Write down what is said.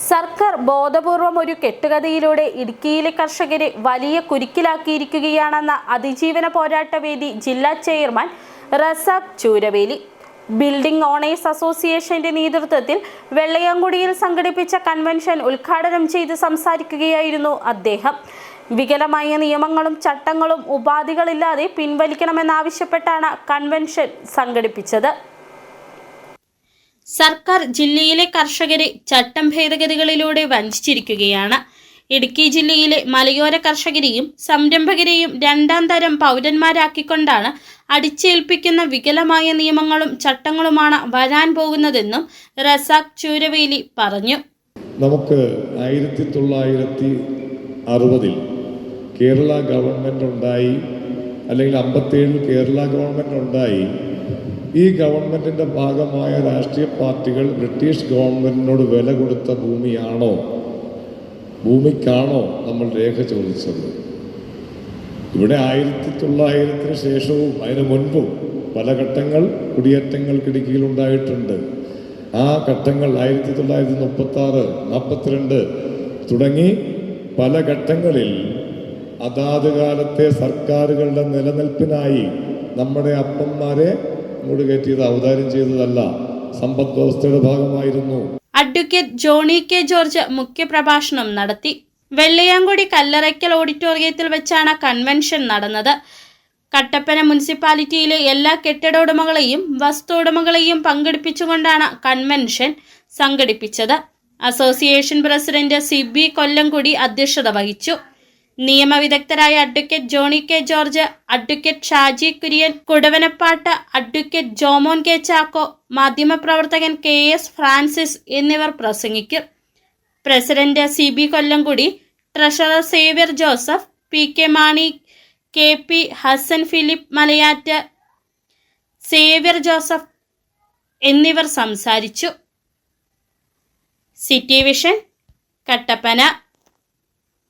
സർക്കാർ ബോധപൂർവം ഒരു കെട്ടുകഥയിലൂടെ ഇടുക്കിയിലെ കർഷകരെ വലിയ കുരുക്കിലാക്കിയിരിക്കുകയാണെന്ന അതിജീവന പോരാട്ട വേദി ജില്ലാ chairman Razak Chooraveli building owners അസോസിയേഷന്റെ നേതൃത്വത്തിൽ വെള്ളയാങ്കുടിയിൽ സംഘടിപ്പിച്ച കൺവെൻഷൻ ഉദ്ഘാടനം ചെയ്ത് സംസാരിക്കുകയായിരുന്നു അദ്ദേഹം. വികലമായ നിയമങ്ങളും ചട്ടങ്ങളും ഉപാധികളില്ലാതെ പിൻവലിക്കണമെന്നാവശ്യപ്പെട്ടാണ് കൺവെൻഷൻ സംഘടിപ്പിച്ചത്. സർക്കാർ ജില്ലയിലെ കർഷകരെ ചട്ടം ഭേദഗതികളിലൂടെ വഞ്ചിച്ചിരിക്കുകയാണ്. ഇടുക്കി ജില്ലയിലെ മലയോര കർഷകരെയും സംരംഭകരെയും രണ്ടാം തരം പൗരന്മാരാക്കിക്കൊണ്ടാണ് അടിച്ചേൽപ്പിക്കുന്ന വികലമായ നിയമങ്ങളും ചട്ടങ്ങളുമാണ് വരാൻ പോകുന്നതെന്നും റസാഖ് ചൂരവേലി പറഞ്ഞു. നമുക്ക് 1960 കേരള ഗവൺമെന്റ് ഉണ്ടായി, അല്ലെങ്കിൽ 57 കേരള ഗവൺമെന്റ് ഉണ്ടായി. ഈ ഗവൺമെന്റിന്റെ ഭാഗമായ രാഷ്ട്രീയ പാർട്ടികൾ ബ്രിട്ടീഷ് ഗവൺമെന്റിനോട് വില കൊടുത്ത ഭൂമിക്കാണോ നമ്മൾ രേഖ ചോദിച്ചത്? ഇവിടെ 1900 ശേഷവും അതിനു മുൻപും പല ഘട്ടങ്ങൾ കുടിയേറ്റങ്ങൾക്ക് ഇടുക്കിയിൽ ഉണ്ടായിട്ടുണ്ട്. ആ ഘട്ടങ്ങൾ 1936, 42 തുടങ്ങി പല ഘട്ടങ്ങളിൽ അതാത് കാലത്തെ സർക്കാരുകളുടെ നിലനിൽപ്പിനായി നമ്മുടെ അപ്പന്മാരെ ഇങ്ങോട്ട് കയറ്റിയത് ഔദാര്യം ചെയ്തതല്ല, സമ്പദ് വ്യവസ്ഥയുടെ ഭാഗമായിരുന്നു. അഡ്വക്കേറ്റ് ജോണി കെ ജോർജ് മുഖ്യപ്രഭാഷണം നടത്തി. വെള്ളയാങ്കുടി കല്ലറയ്ക്കൽ ഓഡിറ്റോറിയത്തിൽ വെച്ചാണ് കൺവെൻഷൻ നടന്നത്. കട്ടപ്പന മുനിസിപ്പാലിറ്റിയിലെ എല്ലാ കെട്ടിട ഉടമകളെയും വസ്തു ഉടമകളെയും പങ്കെടുപ്പിച്ചുകൊണ്ടാണ് കൺവെൻഷൻ സംഘടിപ്പിച്ചത്. അസോസിയേഷൻ പ്രസിഡന്റ് സിബി കൊല്ലംകുടി അധ്യക്ഷത വഹിച്ചു. നിയമവിദഗ്ധരായ advocate Johny K George, advocate Shaji Kurian Kudavanappattu, advocate Jomon K Chacko, മാധ്യമപ്രവർത്തകൻ KS ഫ്രാൻസിസ് എന്നിവർ പ്രസംഗിക്കും. President Sibi Kollamkudi, treasurer Xavier Joseph, PK Mani, KP Hasan Philip Malayattu, Xavier Joseph എന്നിവർ സംസാരിച്ചു. City vision, Kattappana.